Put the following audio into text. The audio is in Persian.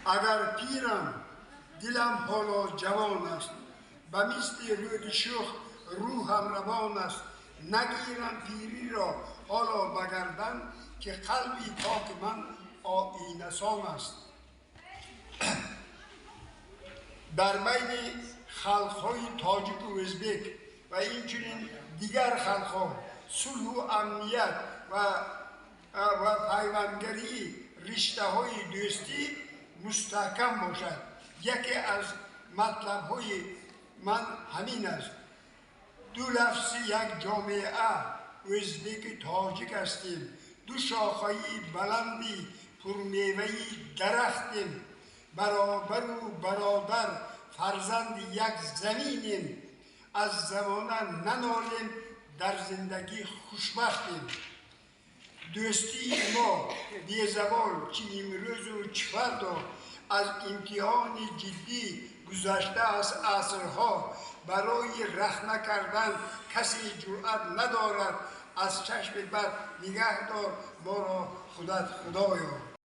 اگر پیرم دلم حالا جوان است، به مثل رود شوخ روحم روان است. نگیرم پیری را حالا بگردن، که قلبی پاک من آیینه سان است. در بین خلقهای تاجیک و ازبک و اینچنین دیگر خلقها صلح و امنیت و پیوندگری رشته های دوستی مستحکم باشد. یکی از مطلب های من همین است. دو لفظ یک جامعه ازبک تاجیک هستیم. دو شاخه بلندی پرمیوه درختیم. برابر و برادر فرزند یک زمینیم. از زمانه ننالیم، در زندگی خوشبختیم. دوستی ما بی زوال چه امروز و چه فردا، از امتحان جدی گذشته از عصرها. برای رحم کردن کسی جرأت ندارد. از چشم بد نگه دار ما را خودت خدایا.